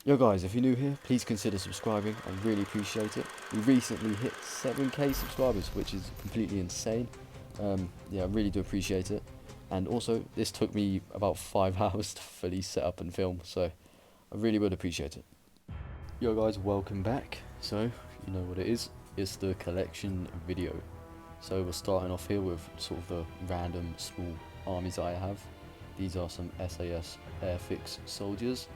Yo guys, if you're new here, please consider subscribing. I really appreciate it. We recently hit 7k subscribers, which is completely insane. Yeah, I really do appreciate it. And also, this took me about 5 hours to fully set up and film, so I really would appreciate it. Yo guys, welcome back. So, you know what it is. It's the collection video. So we're starting off here with sort of the random small armies I have. These are some SAS Airfix soldiers.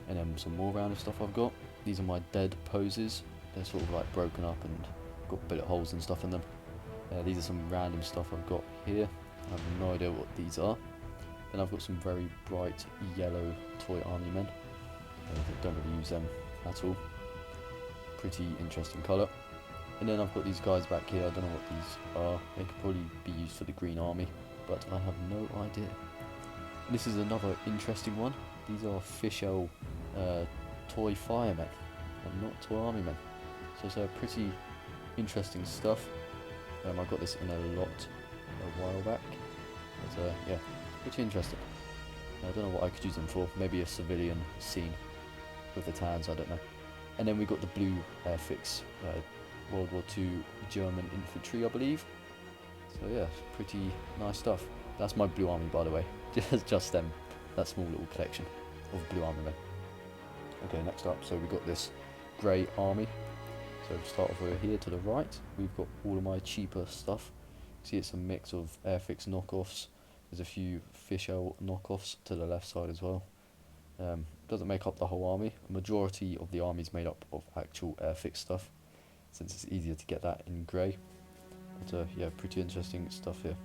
And then some more random stuff I've got. These are my dead poses. They're sort of like broken up and got bullet holes and stuff in them. These are some random stuff I've got here. I have no idea what these are. Then I've got some very bright yellow toy army men. I don't really use them at all. Pretty interesting colour. And then I've got these guys back here. I don't know what these are. They could probably be used for the green army, but I have no idea. This is another interesting one. These are Fischl toy firemen, and not toy army men. So it's pretty interesting stuff. I got this in a lot a while back. But yeah, pretty interesting. I don't know what I could use them for. Maybe a civilian scene with the tans, I don't know. And then we got the blue Airfix World War II German infantry, I believe. So yeah, pretty nice stuff. That's my blue army, by the way. Just them. That small little collection of blue army men. Okay, next up, so we've got this grey army. So to start off over here to the right, we've got all of my cheaper stuff. See, it's a mix of Airfix knockoffs. There's a few Fischl knockoffs to the left side as well. Doesn't make up the whole army. A majority of the army is made up of actual Airfix stuff, since it's easier to get that in grey. But yeah, pretty interesting stuff here.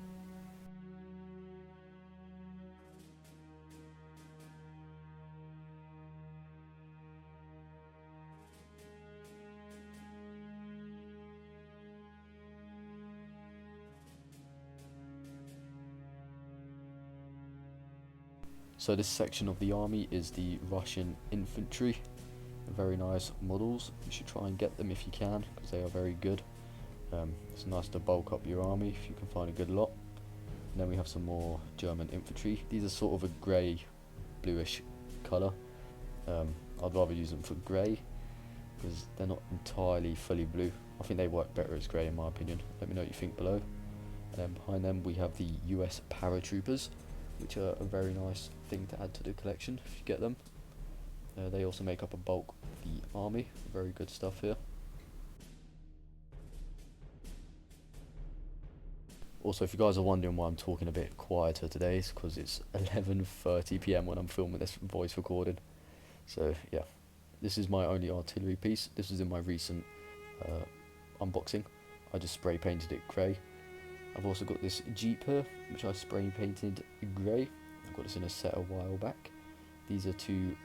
So this section of the army is the Russian infantry. Very nice models. You should try and get them if you can, because they are very good. It's nice to bulk up your army if you can find a good lot. And then we have some more German infantry. These are sort of a grey, bluish colour. I'd rather use them for grey, because they're not entirely fully blue. I think they work better as grey in my opinion. Let me know what you think below. And then behind them we have the US paratroopers, which are a very nice thing to add to the collection if you get them. They also make up a bulk of the army. Very good stuff here. Also, if you guys are wondering why I'm talking a bit quieter today, it's because it's 11:30 p.m. when I'm filming this voice recording. So yeah, this is my only artillery piece. This was in my recent unboxing. I just spray painted it grey. I've also got this Jeep here, which I spray painted grey. I got this in a set a while back. These are two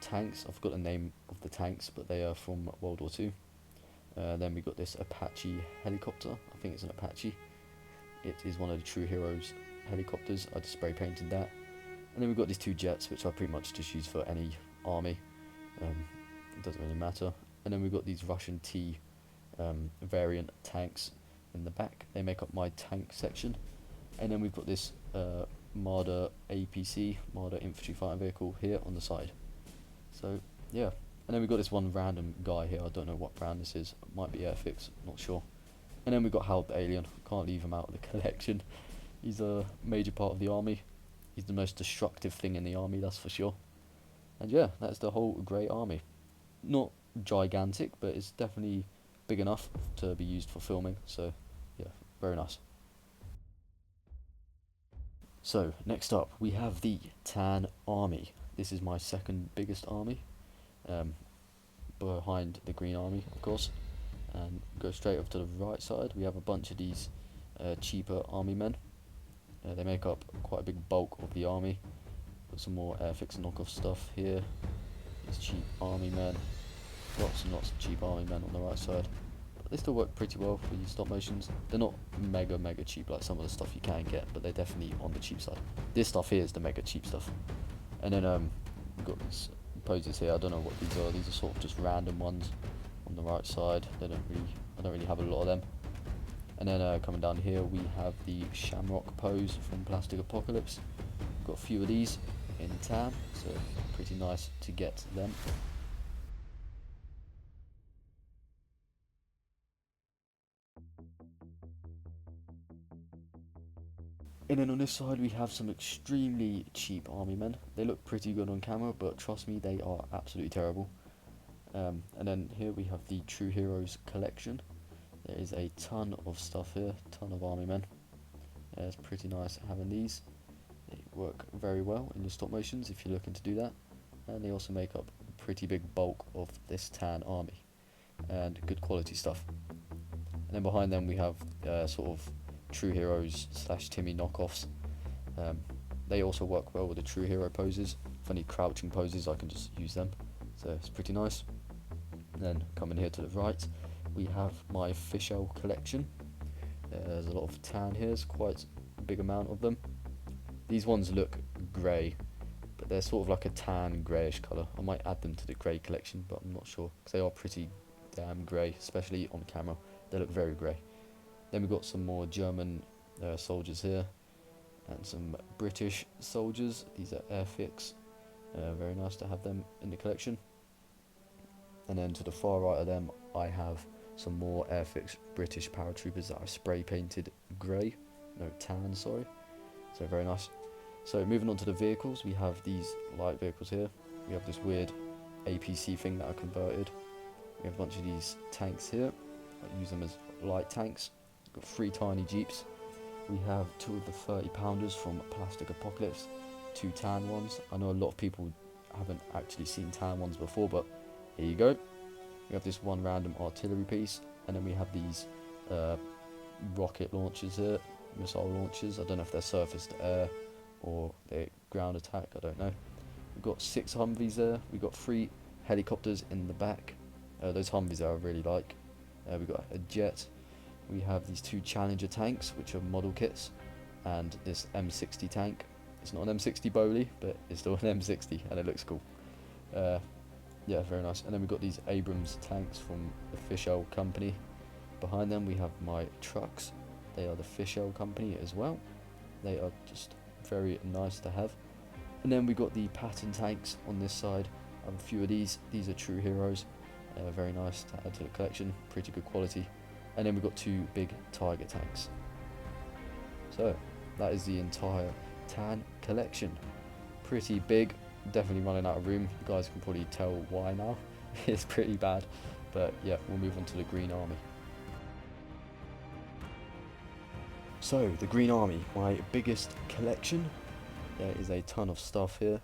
tanks. I forgot the name of the tanks, but they are from World War II. Then we got this Apache helicopter. I think it's an Apache. It is one of the True Heroes helicopters. I just spray painted that. And then we've got these two jets, which I pretty much just use for any army. It doesn't really matter. And then we've got these Russian T variant tanks in the back. They make up my tank section. And then we've got this Marder APC, Marder infantry fighting vehicle, here on the side. So yeah, and then we've got this one random guy here. I don't know what brand this is. It might be Airfix, not sure. And then we've got Hal the Alien. Can't leave him out of the collection. He's a major part of the army. He's the most destructive thing in the army, that's for sure. And yeah, that's the whole grey army. Not gigantic, but it's definitely big enough to be used for filming. So yeah, very nice. So next up we have the Tan Army. This is my second biggest army, behind the Green Army of course. And go straight up to the right side, we have a bunch of these cheaper army men. They make up quite a big bulk of the army. Got some more Airfix knockoff stuff here. These cheap army men. Lots and lots of cheap army men on the right side. But they still work pretty well for these stop motions. They're not mega cheap like some of the stuff you can get, but they're definitely on the cheap side. This stuff here is the mega cheap stuff. And then we've got these poses here. I don't know what these are. These are sort of just random ones on the right side. I don't really have a lot of them. And then coming down here we have the Shamrock pose from Plastic Apocalypse. Got a few of these in tan, so pretty nice to get them. And then on this side we have some extremely cheap army men. They look pretty good on camera, but trust me, they are absolutely terrible. And then here we have the True Heroes collection. There is a ton of stuff here, ton of army men. It's pretty nice having these. They work very well in your stop motions if you're looking to do that. And they also make up a pretty big bulk of this tan army. And good quality stuff. And then behind them we have sort of True Heroes / Timmy knockoffs. They also work well with the True Hero poses. If I need crouching poses, I can just use them. So it's pretty nice. And then coming here to the right, we have my Fischl collection. There's a lot of tan here, it's quite a big amount of them. These ones look grey, but they're sort of like a tan greyish colour. I might add them to the grey collection, but I'm not sure, because they are pretty damn grey, especially on camera. They look very grey. Then we've got some more German soldiers here, and some British soldiers. These are Airfix. Very nice to have them in the collection. And then to the far right of them, I have some more Airfix British paratroopers that are spray painted grey, no tan, sorry. So very nice. So moving on to the vehicles, we have these light vehicles here. We have this weird APC thing that I converted. We have a bunch of these tanks here. I use them as light tanks. Got 3 tiny jeeps. We have 2 of the 30 pounders from Plastic Apocalypse, 2 tan ones. I know a lot of people haven't actually seen tan ones before, but here you go. We have this one random artillery piece, and then we have these rocket launchers here, missile launchers. I don't know if they're surface to air or they're ground attack, I don't know. We've got 6 Humvees there. We've got 3 helicopters in the back. Those Humvees there I really like. We've got a jet. We have these 2 Challenger tanks, which are model kits, and this M60 tank. It's not an M60 Bowley, but it's still an M60, and it looks cool. Yeah, very nice. And then we've got these Abrams tanks from the Fischl company. Behind them we have my trucks. They are the Fischl company as well. They are just very nice to have. And then we got the Patton tanks on this side. I have a few of these. These are True Heroes. Very nice to add to the collection. Pretty good quality. And then we've got 2 big Tiger tanks. So that is the entire tan collection. Pretty big. Definitely running out of room. You guys can probably tell why now. It's pretty bad. But yeah, we'll move on to the Green Army. So the Green Army, my biggest collection. There is a ton of stuff here.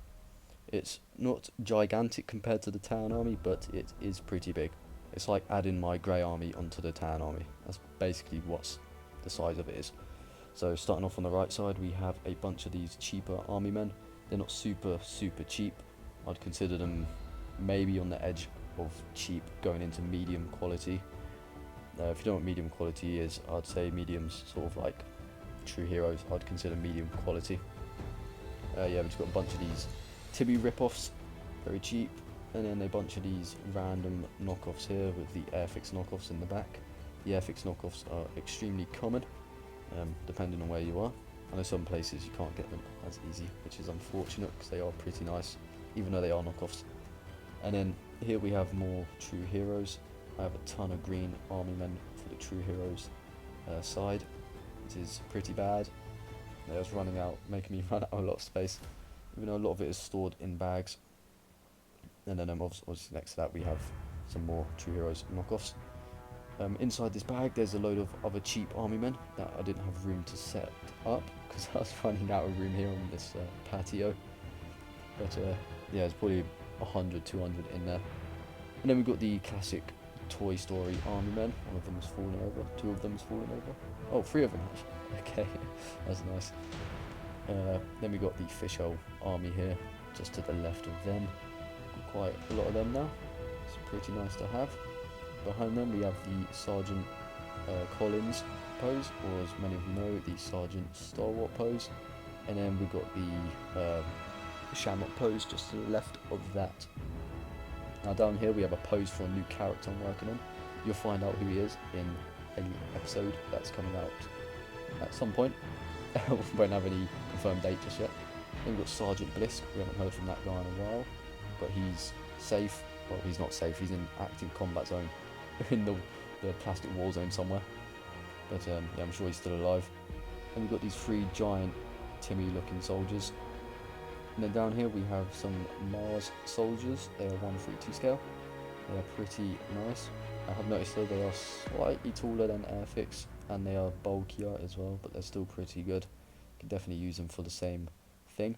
It's not gigantic compared to the Tan Army, but it is pretty big. It's like adding my Grey Army onto the Tan Army. That's basically what the size of it is. So starting off on the right side, we have a bunch of these cheaper army men. They're not super cheap. I'd consider them maybe on the edge of cheap, going into medium quality. If you don't know what medium quality is, I'd say medium's sort of like True Heroes. I'd consider medium quality. Yeah, we've just got a bunch of these Tibby rip-offs, very cheap, and then a bunch of these random knockoffs here with the Airfix knockoffs in the back. The Airfix knockoffs are extremely common, depending on where you are. I know some places you can't get them as easy, which is unfortunate because they are pretty nice, even though they are knockoffs. And then here we have more True Heroes. I have a ton of green army men for the True Heroes side. It is pretty bad. It was running out, making me run out of a lot of space, even though a lot of it is stored in bags. And then obviously next to that we have some more True Heroes knockoffs. Inside this bag there's a load of other cheap army men that I didn't have room to set up because I was running out of room here on this patio. But yeah, there's probably 100, 200 in there. And then we've got the classic Toy Story army men. One of them's fallen over, 2 of them's fallen over. Oh, 3 of them actually. Okay, that's nice. Then we got the Fischl army here, just to the left of them. Got quite a lot of them now. It's pretty nice to have. Behind them we have the Sergeant Collins pose, or as many of you know, the Sergeant Stalwart pose. And then we've got the Shamrock pose just to the left of that. Now down here we have a pose for a new character I'm working on. You'll find out who he is in an episode that's coming out at some point. Won't have any confirmed date just yet. Then we've got Sergeant Blisk. We haven't heard from that guy in a while, but he's safe. Well, he's not safe, he's in active combat zone in the plastic war zone somewhere. But yeah, I'm sure he's still alive. And we've got these 3 giant Timmy looking soldiers. And then down here we have some Mars soldiers. They are 1/32 scale. They are pretty nice. I have noticed though they are slightly taller than Airfix, and they are bulkier as well, but they're still pretty good. Can definitely use them for the same thing.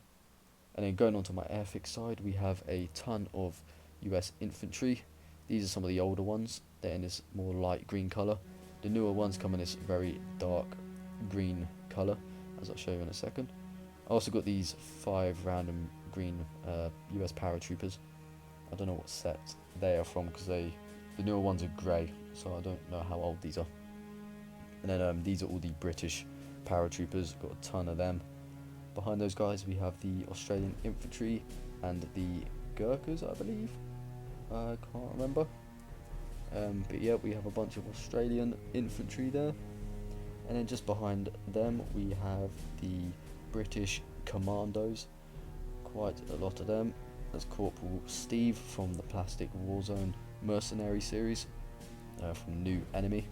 And then going on to my Airfix side, we have a ton of US infantry. These are some of the older ones. They're in this more light green colour. The newer ones come in this very dark green colour, as I'll show you in a second. I also got these 5 random green US paratroopers. I don't know what set they are from, because the newer ones are grey, so I don't know how old these are. And then these are all the British paratroopers, got a ton of them. Behind those guys we have the Australian infantry and the Gurkhas, I believe. I can't remember. But yeah, we have a bunch of Australian infantry there. And then just behind them we have the British Commandos, quite a lot of them. There's Corporal Steve from the Plastic Warzone Mercenary series, from New Enemy,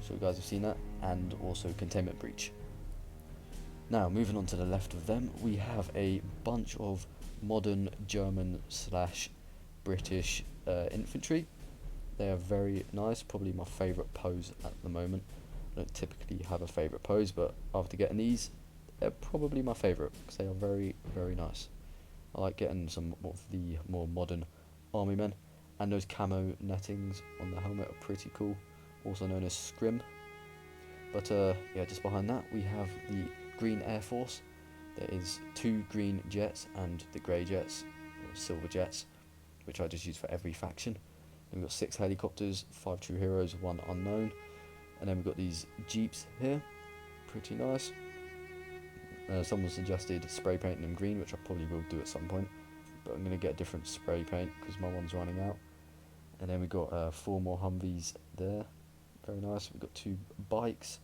so you guys have seen that, and also Containment Breach. Now moving on to the left of them, we have a bunch of modern German / British infantry. They are very nice, probably my favourite pose at the moment. I don't typically have a favourite pose, but after getting these, they're probably my favourite because they are very, very nice. I like getting some of the more modern army men, and those camo nettings on the helmet are pretty cool, also known as scrim. But yeah, just behind that we have the Green Air Force. There is 2 green jets and the grey jets, or silver jets, which I just use for every faction. Then we've got 6 helicopters, 5 true heroes, 1 unknown. And then we've got these jeeps here, pretty nice. Someone suggested spray painting them green, which I probably will do at some point, but I'm going to get a different spray paint because my one's running out. And then we've got 4 more Humvees there, very nice. We've got 2 bikes.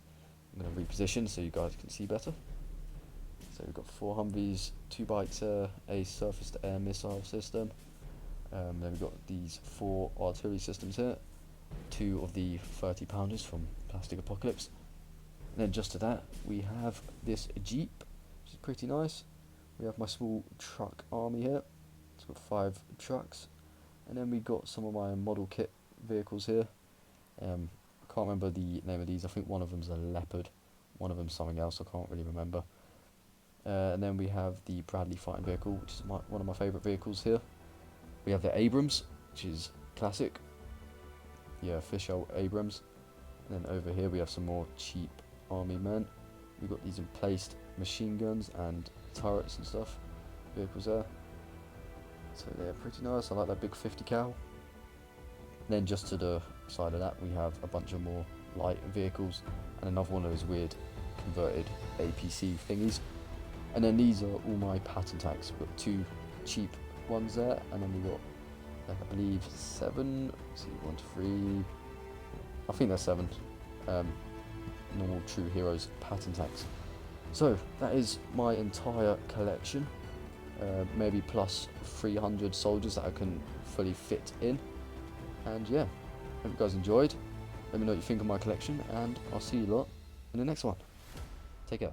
I'm going to reposition so you guys can see better. So we've got 4 Humvees, 2 bikes there, a surface-to-air missile system. Then we've got these 4 artillery systems here, 2 of the 30 pounders from Plastic Apocalypse. And then just to that, we have this Jeep, which is pretty nice. We have my small truck army here. It's got 5 trucks. And then we got some of my model kit vehicles here. I can't remember the name of these. I think one of them's a Leopard, one of them's something else. I can't really remember. And then we have the Bradley fighting vehicle, which is one of my favourite vehicles here. We have the Abrams, which is classic. Yeah, Fischl Abrams. And then over here we have some more cheap army men. We've got these emplaced machine guns and turrets and stuff, vehicles there. So they're pretty nice. I like that big 50 cal. Then just to the side of that we have a bunch of more light vehicles and another one of those weird converted APC thingies. And then these are all my pattern tanks. We've got 2 cheap ones there, and then we've got, I believe, 7, let's see, 1, 2, 3, I think there's 7 normal True Heroes pattern tanks. So that is my entire collection, maybe plus 300 soldiers that I can fully fit in. And yeah, hope you guys enjoyed. Let me know what you think of my collection, and I'll see you lot in the next one. Take care.